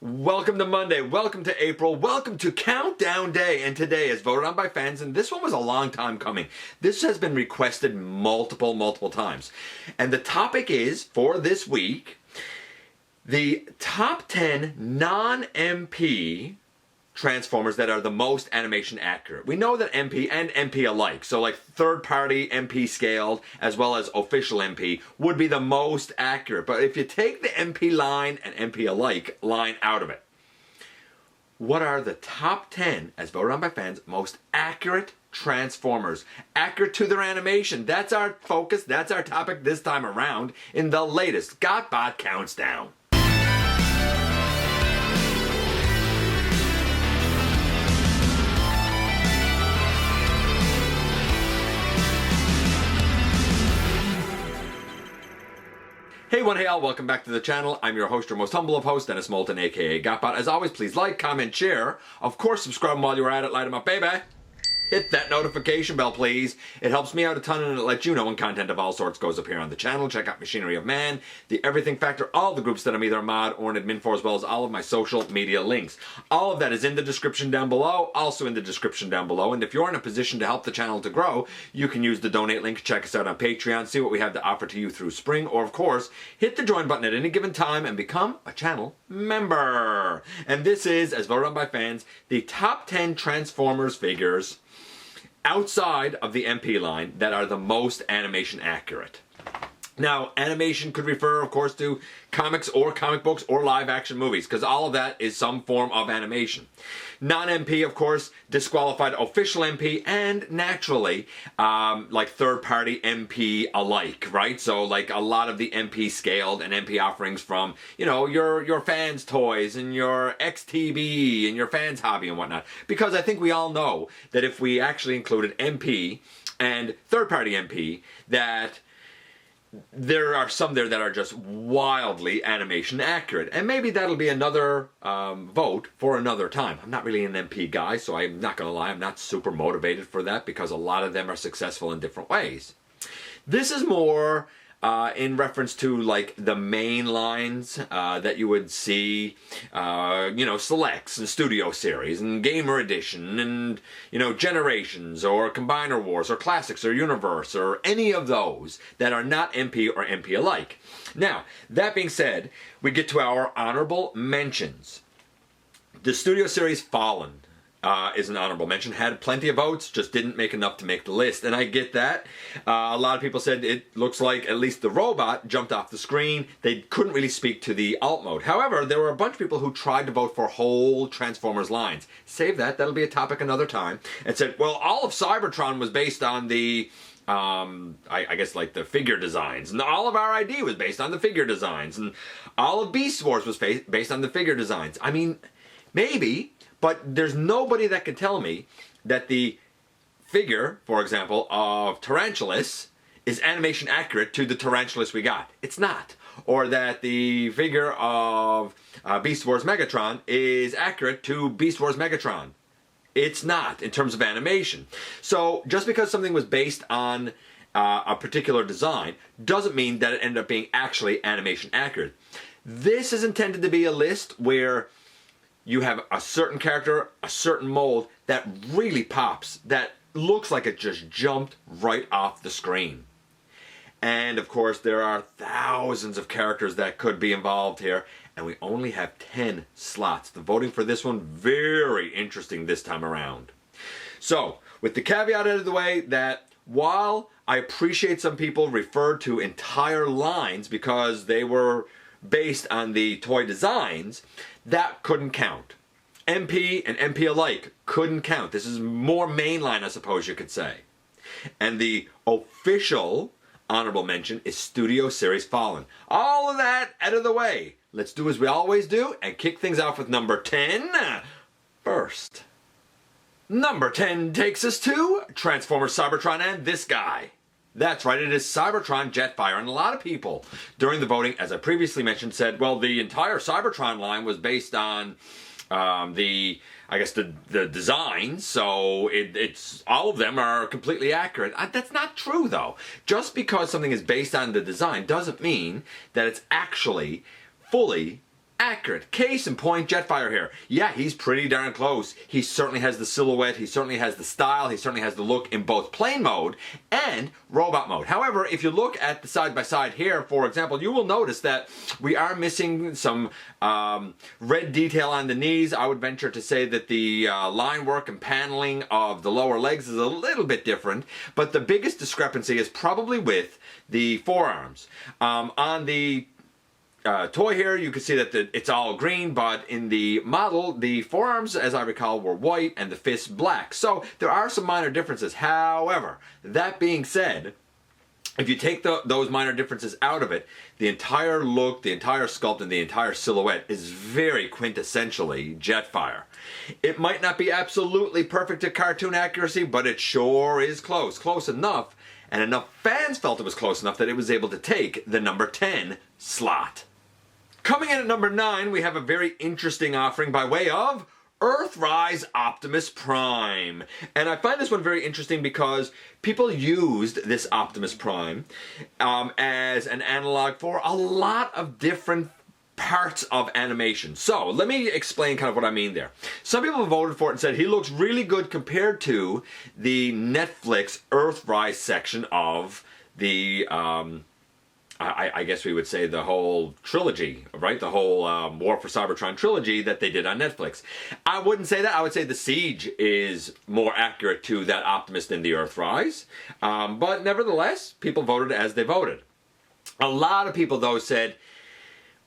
Welcome to Monday, welcome to April, welcome to Countdown Day, and today is voted on by fans, and this one was a long time coming. This has been requested multiple times. And the topic is, for this week, the top 10 non-MP Transformers that are the most animation accurate. We know that MP and MP alike, so like third-party MP scaled as well as official MP would be the most accurate. But if you take the MP line and MP alike line out of it, what are the top 10, as voted on by fans, most accurate Transformers? Accurate to their animation. That's our focus, that's our topic this time around in the latest GotBot Countdown. Hey one, hey all, welcome back to the channel. I'm your host, your most humble of hosts, Dennis Moulton, aka GotBot. As always, please like, comment, share. Of course, subscribe while you're at it, light them up, baby. Hit that notification bell, please. It helps me out a ton and it lets you know when content of all sorts goes up here on the channel. Check out Machinery of Man, The Everything Factor, all the groups that I'm either a mod or an admin for, as well as all of my social media links. All of that is in the description down below, also in the description down below. And if you're in a position to help the channel to grow, you can use the donate link. Check us out on Patreon, see what we have to offer to you through spring, or of course, hit the join button at any given time and become a channel member. And this is, as voted on by fans, the top 10 Transformers figures outside of the MP line that are the most animation accurate. Now, animation could refer, of course, to comics or comic books or live action movies, because all of that is some form of animation. Non-MP, of course, disqualified official MP and naturally, like third-party MP alike, right? So, like a lot of the MP scaled and MP offerings from, you know, your fans' toys and your XTB and your fans' hobby and whatnot. Because I think we all know that if we actually included MP and third-party MP, that there are some there that are just wildly animation accurate. And maybe that'll be another vote for another time. I'm not really an MP guy, so I'm not going to lie, I'm not super motivated for that because a lot of them are successful in different ways. This is more in reference to like the main lines that you would see, you know, selects and studio series and gamer edition and, you know, generations or combiner wars or classics or universe or any of those that are not MP or MP alike. Now, that being said, we get to our honorable mentions. The studio series Fallen is an honorable mention. Had plenty of votes, just didn't make enough to make the list. And I get that. A lot of people said it looks like at least the robot jumped off the screen. They couldn't really speak to the alt mode. However, there were a bunch of people who tried to vote for whole Transformers lines. Save that, that'll be a topic another time. And said, well, all of Cybertron was based on the I guess like the figure designs, and all of RID was based on the figure designs, and all of Beast Wars was based on the figure designs. I mean, maybe, but there's nobody that can tell me that the figure, for example, of Tarantulas is animation accurate to the Tarantulas we got. It's not. Or that the figure of Beast Wars Megatron is accurate to Beast Wars Megatron. It's not, in terms of animation. So, just because something was based on a particular design doesn't mean that it ended up being actually animation accurate. This is intended to be a list where you have a certain character, a certain mold that really pops, that looks like it just jumped right off the screen. And of course, there are thousands of characters that could be involved here, and we only have 10 slots. The voting for this one, very interesting this time around. So, with the caveat out of the way that while I appreciate some people referred to entire lines because they were based on the toy designs, that couldn't count. MP and MP alike couldn't count. This is more mainline, I suppose you could say. And the official honorable mention is Studio Series Fallen. All of that out of the way. Let's do as we always do and kick things off with number 10 first. Number 10 takes us to Transformers Cybertron and this guy. That's right, it is Cybertron Jetfire, and a lot of people during the voting, as I previously mentioned, said, well, the entire Cybertron line was based on the designs, so it's all of them are completely accurate. That's not true, though. Just because something is based on the design doesn't mean that it's actually fully accurate. Case in point, Jetfire here. Yeah, he's pretty darn close. He certainly has the silhouette, he certainly has the style, he certainly has the look in both plane mode and robot mode. However, if you look at the side-by-side here, for example, you will notice that we are missing some red detail on the knees. I would venture to say that the line work and paneling of the lower legs is a little bit different, but the biggest discrepancy is probably with the forearms. On the toy here, you can see that it's all green, but in the model, the forearms, as I recall, were white and the fists black. So there are some minor differences. However, that being said, if you take those minor differences out of it, the entire look, the entire sculpt, and the entire silhouette is very quintessentially Jetfire. It might not be absolutely perfect to cartoon accuracy, but it sure is close. Close enough, and enough fans felt it was close enough that it was able to take the number 10 slot. Coming in at number 9, we have a very interesting offering by way of Earthrise Optimus Prime. And I find this one very interesting because people used this Optimus Prime as an analog for a lot of different parts of animation. So let me explain kind of what I mean there. Some people voted for it and said he looks really good compared to the Netflix Earthrise section of the I guess we would say the whole trilogy, right? The whole War for Cybertron trilogy that they did on Netflix. I wouldn't say that. I would say the Siege is more accurate to that Optimus than the Earthrise. But nevertheless, people voted as they voted. A lot of people, though, said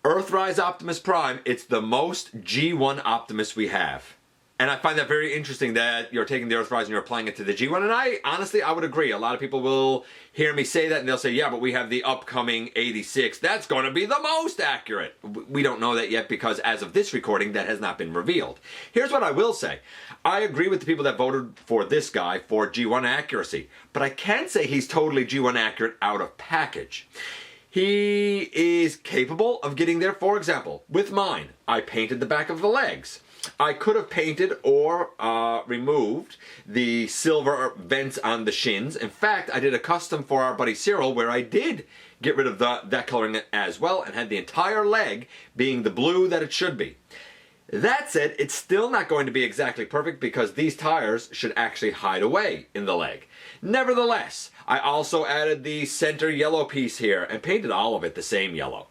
Earthrise Optimus Prime, it's the most G1 Optimus we have. And I find that very interesting that you're taking the Earthrise and you're applying it to the G1. And I would agree. A lot of people will hear me say that and they'll say, yeah, but we have the upcoming 86. That's going to be the most accurate. We don't know that yet because as of this recording, that has not been revealed. Here's what I will say. I agree with the people that voted for this guy for G1 accuracy. But I can't say he's totally G1 accurate out of package. He is capable of getting there. For example, with mine, I painted the back of the legs. I could have painted or removed the silver vents on the shins. In fact, I did a custom for our buddy Cyril where I did get rid of that coloring as well and had the entire leg being the blue that it should be. That said, it's still not going to be exactly perfect because these tires should actually hide away in the leg. Nevertheless, I also added the center yellow piece here and painted all of it the same yellow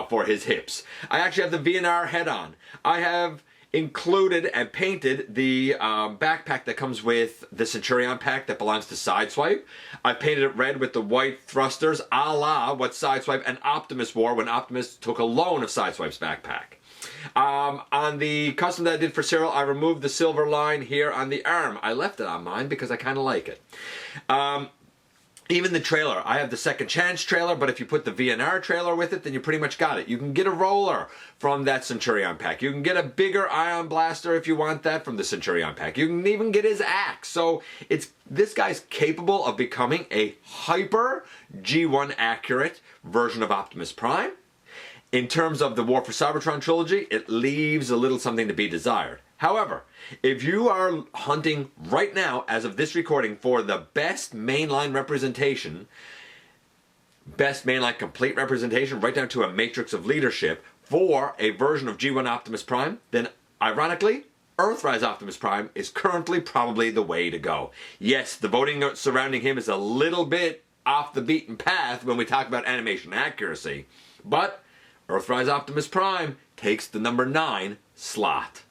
for his hips. I actually have the VNR head on. I have included and painted the backpack that comes with the Centurion pack that belongs to Sideswipe. I painted it red with the white thrusters a la what Sideswipe and Optimus wore when Optimus took a loan of Sideswipe's backpack. On the custom that I did for Cyril, I removed the silver line here on the arm. I left it on mine because I kind of like it. Even the trailer, I have the Second Chance trailer, but if you put the VNR trailer with it, then you pretty much got it. You can get a roller from that Centurion pack. You can get a bigger ion blaster if you want that from the Centurion pack. You can even get his axe. So this guy's capable of becoming a hyper G1 accurate version of Optimus Prime. In terms of the War for Cybertron trilogy, it leaves a little something to be desired. However, if you are hunting right now, as of this recording, for the best mainline representation, best mainline complete representation, right down to a matrix of leadership for a version of G1 Optimus Prime, then ironically, Earthrise Optimus Prime is currently probably the way to go. Yes, the voting surrounding him is a little bit off the beaten path when we talk about animation accuracy, but Earthrise Optimus Prime takes the number 9 slot.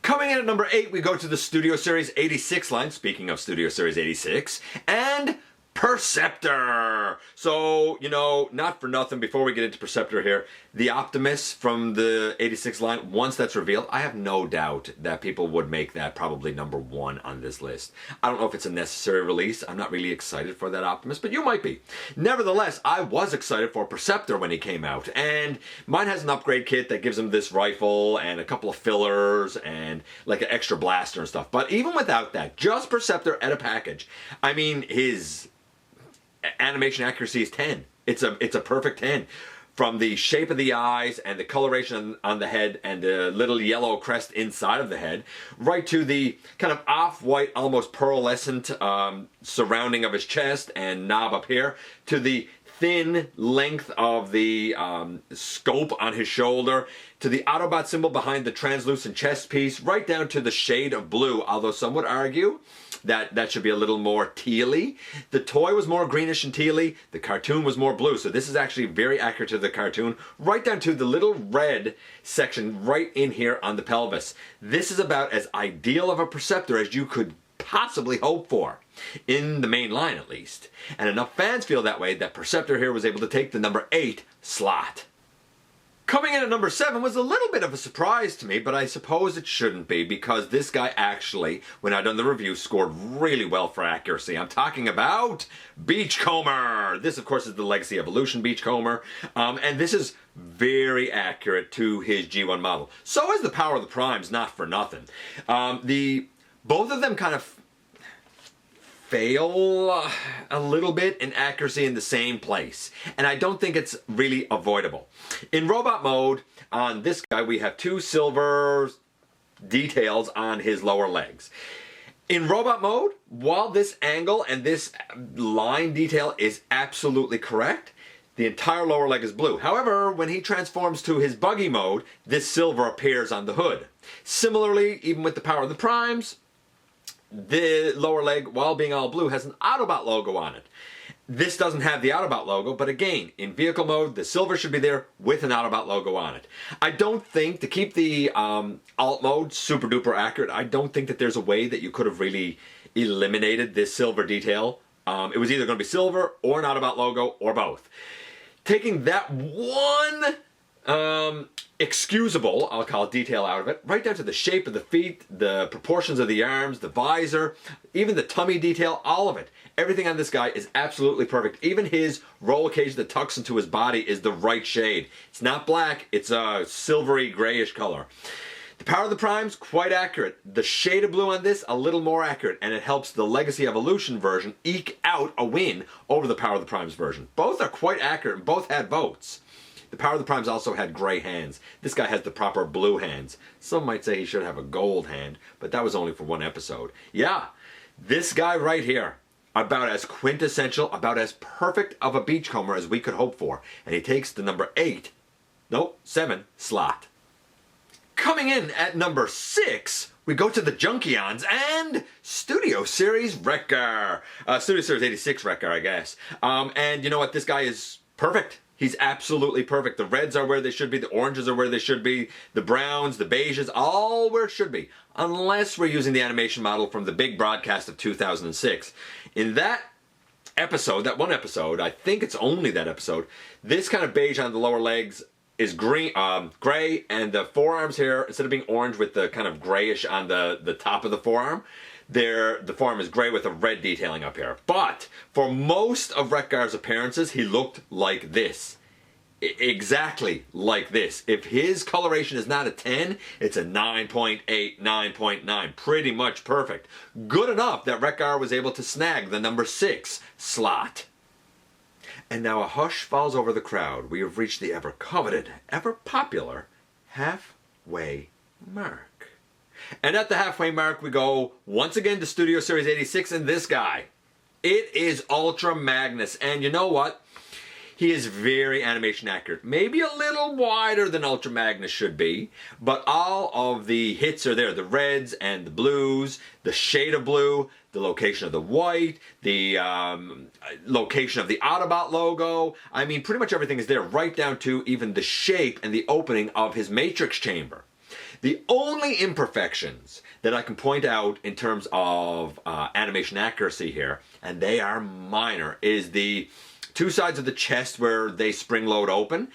Coming in at number 8, we go to the Studio Series 86 line, speaking of Studio Series 86, and Perceptor. So, you know, not for nothing, before we get into Perceptor here, the Optimus from the 86 line, once that's revealed, I have no doubt that people would make that probably number 1 on this list. I don't know if it's a necessary release. I'm not really excited for that Optimus, but you might be. Nevertheless, I was excited for Perceptor when he came out, and mine has an upgrade kit that gives him this rifle and a couple of fillers and like an extra blaster and stuff. But even without that, just Perceptor at a package, I mean, his animation accuracy is 10. It's a perfect 10. From the shape of the eyes and the coloration on the head and the little yellow crest inside of the head, right to the kind of off-white, almost pearlescent surrounding of his chest and knob up here, to the thin length of the scope on his shoulder, to the Autobot symbol behind the translucent chest piece, right down to the shade of blue, although some would argue that that should be a little more tealy. The toy was more greenish and tealy, the cartoon was more blue, so this is actually very accurate to the cartoon, right down to the little red section right in here on the pelvis. This is about as ideal of a Perceptor as you could possibly hope for, in the main line at least. And enough fans feel that way that Perceptor here was able to take the number 8 slot. Coming in at number 7 was a little bit of a surprise to me, but I suppose it shouldn't be, because this guy actually, when I done the review, scored really well for accuracy. I'm talking about Beachcomber! This, of course, is the Legacy Evolution Beachcomber, and this is very accurate to his G1 model. So is the Power of the Primes, not for nothing. Both of them kind of fail a little bit in accuracy in the same place, and I don't think it's really avoidable. In robot mode, on this guy, we have 2 silver details on his lower legs. In robot mode, while this angle and this line detail is absolutely correct, the entire lower leg is blue. However, when he transforms to his buggy mode, this silver appears on the hood. Similarly, even with the Power of the Primes, the lower leg, while being all blue, has an Autobot logo on it. This doesn't have the Autobot logo, but again, in vehicle mode, the silver should be there with an Autobot logo on it. I don't think, to keep the alt mode super duper accurate, I don't think that there's a way that you could have really eliminated this silver detail. It was either going to be silver or an Autobot logo or both. Taking that one excusable, I'll call it, detail out of it, right down to the shape of the feet, the proportions of the arms, the visor, even the tummy detail, all of it. Everything on this guy is absolutely perfect. Even his roll cage that tucks into his body is the right shade. It's not black, it's a silvery grayish color. The Power of the Primes, quite accurate. The shade of blue on this, a little more accurate, and it helps the Legacy Evolution version eke out a win over the Power of the Primes version. Both are quite accurate and both had votes. The Power of the Primes also had gray hands. This guy has the proper blue hands. Some might say he should have a gold hand, but that was only for one episode. Yeah, this guy right here, about as quintessential, about as perfect of a beachcomber as we could hope for. And he takes the number 7 slot. Coming in at number 6, we go to the Junkions and Studio Series Wrecker. Studio Series 86 Wrecker, I guess. And you know what? This guy is perfect. He's absolutely perfect. The reds are where they should be. The oranges are where they should be. The browns, the beiges, all where it should be. Unless we're using the animation model from the big broadcast of 2006. In that episode, that one episode, I think it's only that episode, this kind of beige on the lower legs is green, gray, and the forearms here, instead of being orange with the kind of grayish on the top of the forearm, the forearm is gray with a red detailing up here. But for most of Wreck-Gar's appearances, he looked like this. Exactly like this. If his coloration is not a 10, it's a 9.8, 9.9. Pretty much perfect. Good enough that Wreck-Gar was able to snag the number 6 slot. And now a hush falls over the crowd. We have reached the ever-coveted, ever-popular halfway mark. And at the halfway mark, we go once again to Studio Series 86 and this guy. It is Ultra Magnus, and you know what? He is very animation accurate. Maybe a little wider than Ultra Magnus should be, but all of the hits are there. The reds and the blues, the shade of blue, the location of the white, the location of the Autobot logo. I mean, pretty much everything is there, right down to even the shape and the opening of his matrix chamber. The only imperfections that I can point out in terms of animation accuracy here, and they are minor, is the 2 sides of the chest where they spring load open.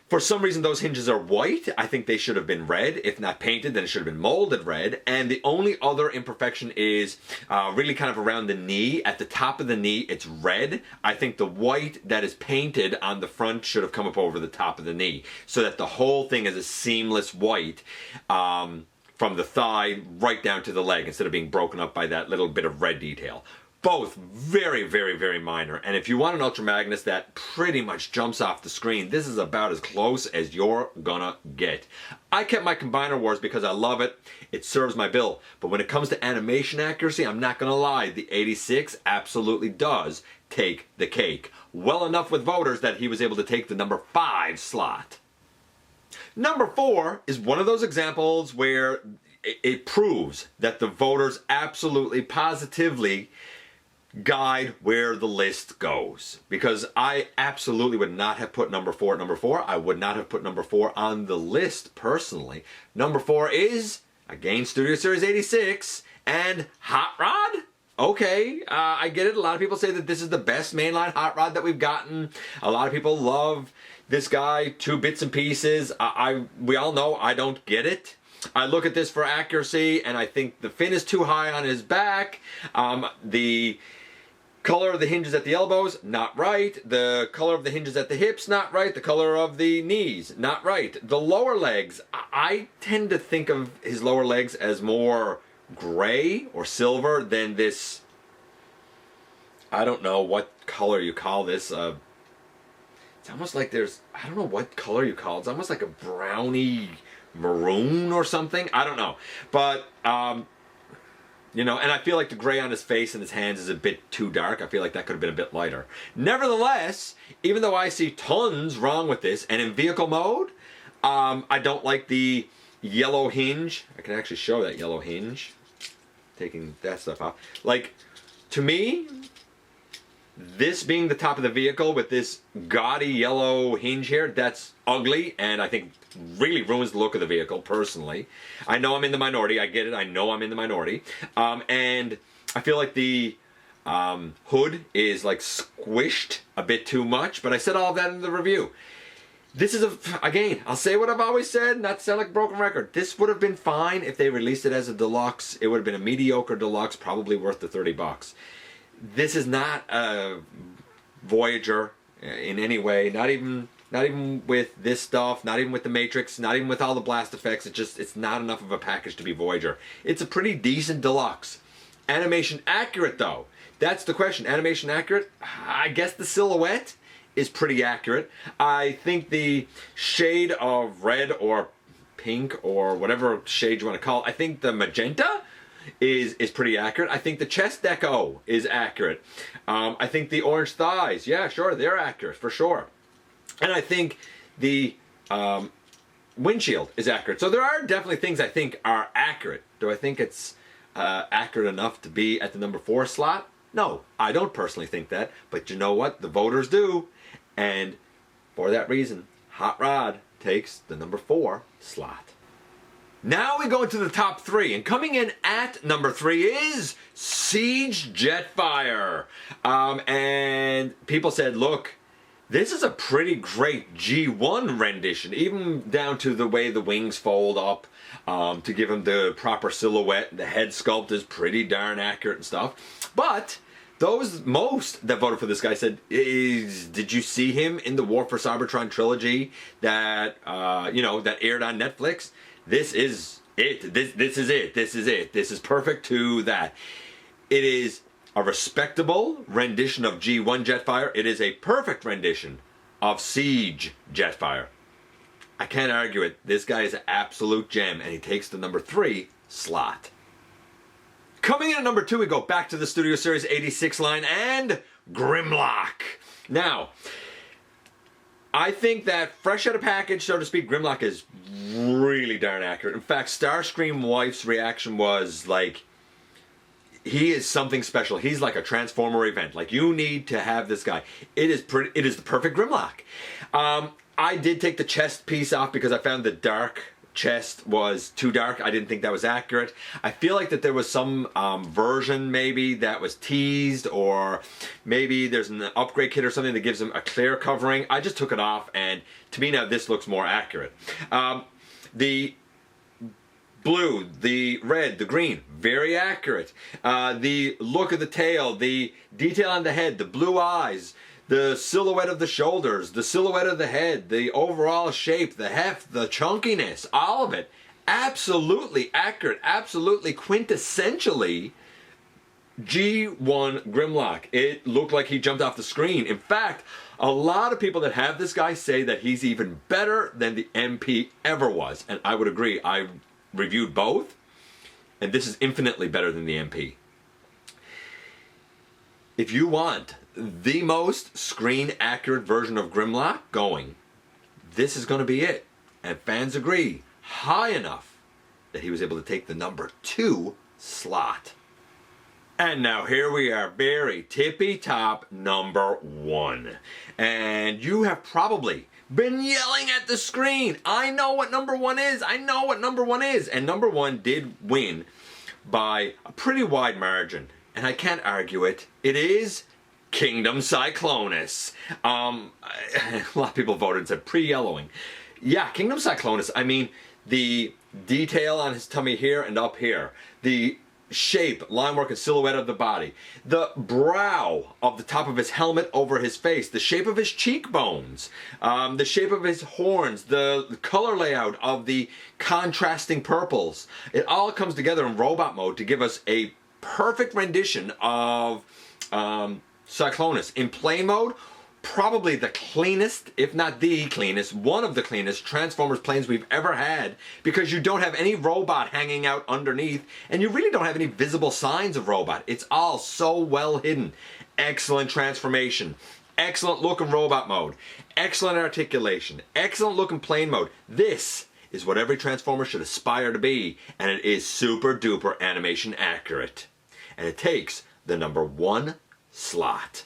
For some reason those hinges are white. I think they should have been red. If not painted, then it should have been molded red. And the only other imperfection is really kind of around the knee. At the top of the knee, it's red. I think the white that is painted on the front should have come up over the top of the knee, so that the whole thing is a seamless white from the thigh right down to the leg, instead of being broken up by that little bit of red detail. Both very, very, very minor. And if you want an Ultra Magnus that pretty much jumps off the screen, this is about as close as you're gonna get. I kept my Combiner Wars because I love it. It serves my bill. But when it comes to animation accuracy, I'm not gonna lie, the 86 absolutely does take the cake. Well enough with voters that he was able to take the number 5 slot. Number 4 is one of those examples where it proves that the voters absolutely, positively guide where the list goes. Because I absolutely would not have put number 4 at number 4. I would not have put number 4 on the list personally. Number 4 is, again, Studio Series 86 and Hot Rod. Okay, I get it. A lot of people say that this is the best mainline hot rod that we've gotten. A lot of people love this guy, 2 bits and pieces. We all know I don't get it. I look at this for accuracy, and I think the fin is too high on his back. The color of the hinges at the elbows, not right. The color of the hinges at the hips, not right. The color of the knees, not right. The lower legs, I tend to think of his lower legs as more gray or silver than this, I don't know what color you call this. It's almost like I don't know what color you call it. It's almost like a browny maroon or something. I don't know. But, you know, and I feel like the gray on his face and his hands is a bit too dark. I feel like that could have been a bit lighter. Nevertheless, even though I see tons wrong with this, and in vehicle mode, I don't like the yellow hinge. I can actually show that yellow hinge. Taking that stuff off. Like, to me, this being the top of the vehicle with this gaudy yellow hinge here, that's ugly, and I think really ruins the look of the vehicle, personally. I know I'm in the minority. I get it. I know I'm in the minority. And I feel like the hood is like squished a bit too much, but I said all of that in the review. This is again, I'll say what I've always said, not to sound like a broken record. This would have been fine if they released it as a deluxe. It would have been a mediocre deluxe, probably worth the $30. This is not a Voyager in any way, not even with this stuff, not even with the Matrix, not even with all the blast effects. It's not enough of a package to be Voyager. It's a pretty decent deluxe. Animation accurate though. That's the question. Animation accurate? I guess the silhouette is pretty accurate. I think the shade of red or pink or whatever shade you want to call it, I think the magenta is pretty accurate. I think the chest deco is accurate. I think the orange thighs, yeah, sure, they're accurate for sure. And I think the windshield is accurate. So there are definitely things I think are accurate. Do I think it's accurate enough to be at the number 4 slot? No, I don't personally think that. But you know what? The voters do. And for that reason, Hot Rod takes the number 4 slot. Now we go into the top 3, and coming in at number 3 is Siege Jetfire. And people said, look, this is a pretty great G1 rendition, even down to the way the wings fold up to give him the proper silhouette. The head sculpt is pretty darn accurate and stuff. But most that voted for this guy said, did you see him in the War for Cybertron trilogy that that aired on Netflix? This is it. This is it. This is it. This is perfect to that. It is a respectable rendition of G1 Jetfire. It is a perfect rendition of Siege Jetfire. I can't argue it. This guy is an absolute gem, and he takes the number 3 slot. Coming in at number 2, we go back to the Studio Series 86 line and Grimlock. Now, I think that fresh out of package, so to speak, Grimlock is really darn accurate. In fact, Starscream Wife's reaction was like, he is something special. He's like a Transformer event. Like, you need to have this guy. It is the perfect Grimlock. I did take the chest piece off because I found the dark chest was too dark. I didn't think that was accurate. I feel like that there was some version maybe that was teased, or maybe there's an upgrade kit or something that gives him a clear covering. I just took it off, and to me now this looks more accurate. The blue, the red, the green, very accurate. The look of the tail, the detail on the head, the blue eyes, the silhouette of the shoulders, the silhouette of the head, the overall shape, the heft, the chunkiness, all of it, absolutely accurate, absolutely quintessentially G1 Grimlock. It looked like he jumped off the screen. In fact, a lot of people that have this guy say that he's even better than the MP ever was, and I would agree. I reviewed both, and this is infinitely better than the MP. If you want the most screen accurate version of Grimlock going. This is going to be it. And fans agree, high enough that he was able to take the number 2 slot. And now here we are, very tippy top number 1. And you have probably been yelling at the screen, I know what number 1 is, I know what number 1 is. And number 1 did win by a pretty wide margin. And I can't argue it. It is Kingdom Cyclonus. A lot of people voted and said pre-yellowing. Yeah, Kingdom Cyclonus, I mean, the detail on his tummy here and up here, the shape, line work, and silhouette of the body, the brow of the top of his helmet over his face, the shape of his cheekbones, the shape of his horns, the color layout of the contrasting purples. It all comes together in robot mode to give us a perfect rendition of Cyclonus. In play mode, probably the cleanest, if not the cleanest, one of the cleanest Transformers planes we've ever had, because you don't have any robot hanging out underneath, and you really don't have any visible signs of robot. It's all so well hidden. Excellent transformation. Excellent look in robot mode. Excellent articulation. Excellent look in plane mode. This is what every Transformer should aspire to be, and it is super duper animation accurate. And it takes the number 1 slot.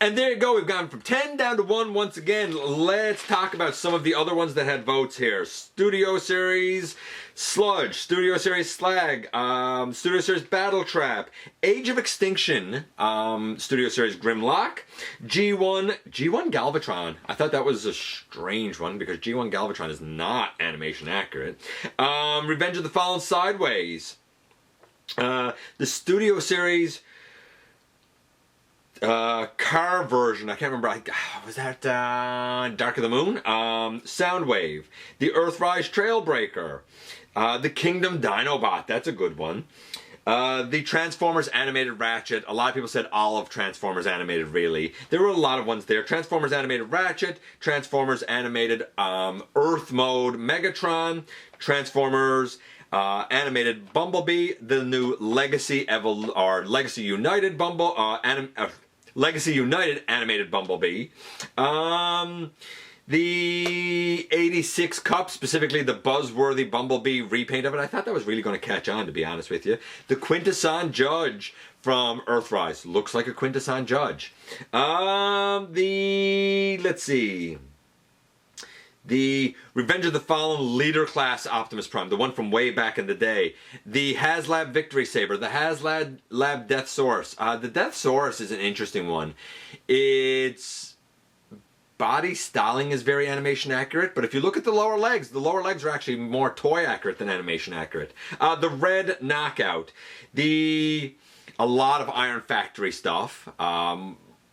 And there you go, we've gone from 10 down to 1 once again. Let's talk about some of the other ones that had votes here. Studio Series Sludge, Studio Series Slag, Studio Series Battle Trap, Age of Extinction, Studio Series Grimlock, G1 Galvatron. I thought that was a strange one because G1 Galvatron is not animation accurate. Revenge of the Fallen Sideways, the Studio Series car version, I can't remember, was that Dark of the Moon? Soundwave, the Earthrise Trailbreaker, the Kingdom Dinobot, that's a good one. The Transformers Animated Ratchet, a lot of people said all of Transformers Animated really. There were a lot of ones there. Transformers Animated Ratchet, Transformers Animated Earth Mode Megatron, Transformers Animated Bumblebee, the new Legacy United Legacy United Animated Bumblebee, the 86 Cup, specifically the buzzworthy Bumblebee repaint of it. I thought that was really going to catch on, to be honest with you. The Quintesson Judge from Earthrise, looks like a Quintesson Judge. Let's see, the Revenge of the Fallen Leader Class Optimus Prime, the one from way back in the day. The HasLab Victory Saber, the HasLab Death Source. The Death Source is an interesting one. Its body styling is very animation accurate, but if you look at the lower legs are actually more toy accurate than animation accurate. The Red Knockout. A lot of Iron Factory stuff.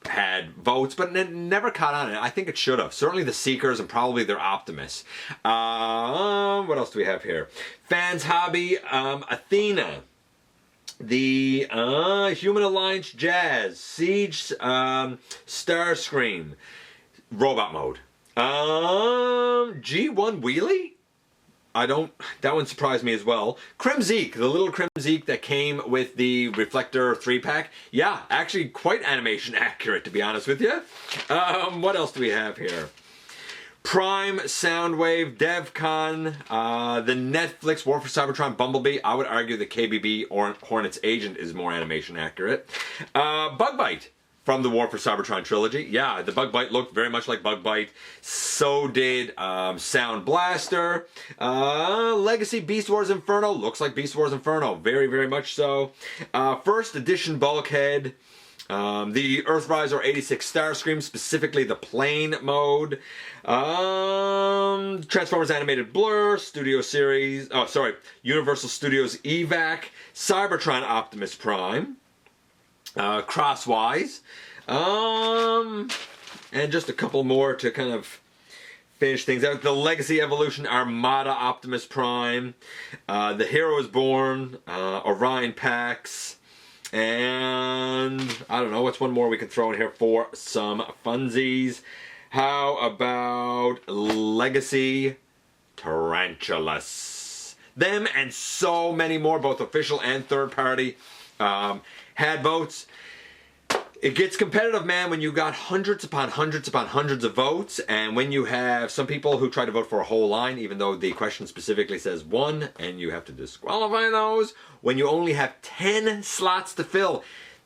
Had votes, but never caught on it. I think it should have. Certainly the Seekers and probably their Optimus. What else do we have here? Fans Hobby, Athena. The Human Alliance Jazz. Siege, Starscream. Robot Mode. G1 Wheelie? That one surprised me as well. Crimzeek, the little Crimzeek that came with the Reflector 3-pack. Yeah, actually quite animation accurate, to be honest with you. What else do we have here? Prime, Soundwave, DevCon, the Netflix War for Cybertron Bumblebee. I would argue the KBB or Hornet's Agent is more animation accurate. Bugbite from the War for Cybertron trilogy. Yeah, the Bugbite looked very much like Bugbite. So did Sound Blaster. Legacy Beast Wars Inferno. Looks like Beast Wars Inferno. Very, very much so. First edition Bulkhead. The Earthrise or 86 Starscream, specifically the plane mode. Transformers Animated Blur, Studio Series, Universal Studios EVAC, Cybertron Optimus Prime, Crosswise, and just a couple more to kind of finish things out. The Legacy Evolution Armada Optimus Prime, The Hero is Born, Orion Pax, and I don't know, what's one more we can throw in here for some funsies? How about Legacy Tarantulas? Them and so many more, both official and third party, had votes. It gets competitive, man, when you got hundreds upon hundreds upon hundreds of votes, and when you have some people who try to vote for a whole line, even though the question specifically says one, and you have to disqualify those, when you only have 10 slots to fill.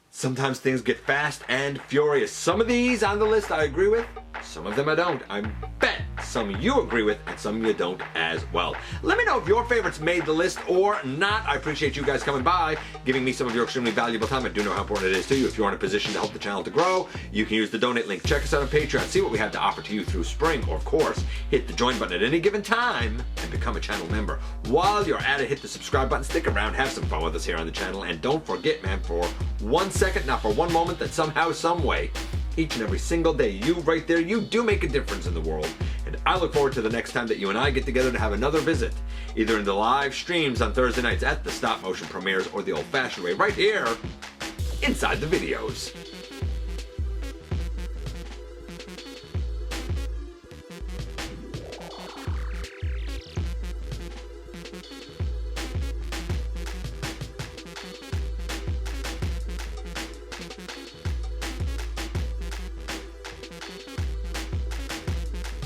Sometimes things get fast and furious. Some of these on the list I agree with, some of them I don't. I bet some you agree with and some you don't as well. Let me know if your favorites made the list or not. I appreciate you guys coming by, giving me some of your extremely valuable time. I do know how important it is to you. If you're in a position to help the channel to grow, you can use the donate link. Check us out on Patreon. See what we have to offer to you through spring. Or of course, hit the join button at any given time and become a channel member. While you're at it, hit the subscribe button. Stick around, have some fun with us here on the channel. And don't forget, man, for 1 second, not for 1 moment, that somehow, some way, each and every single day, you right there, you do make a difference in the world. And I look forward to the next time that you and I get together to have another visit, either in the live streams on Thursday nights at the stop motion premieres or the old fashioned way right here inside the videos.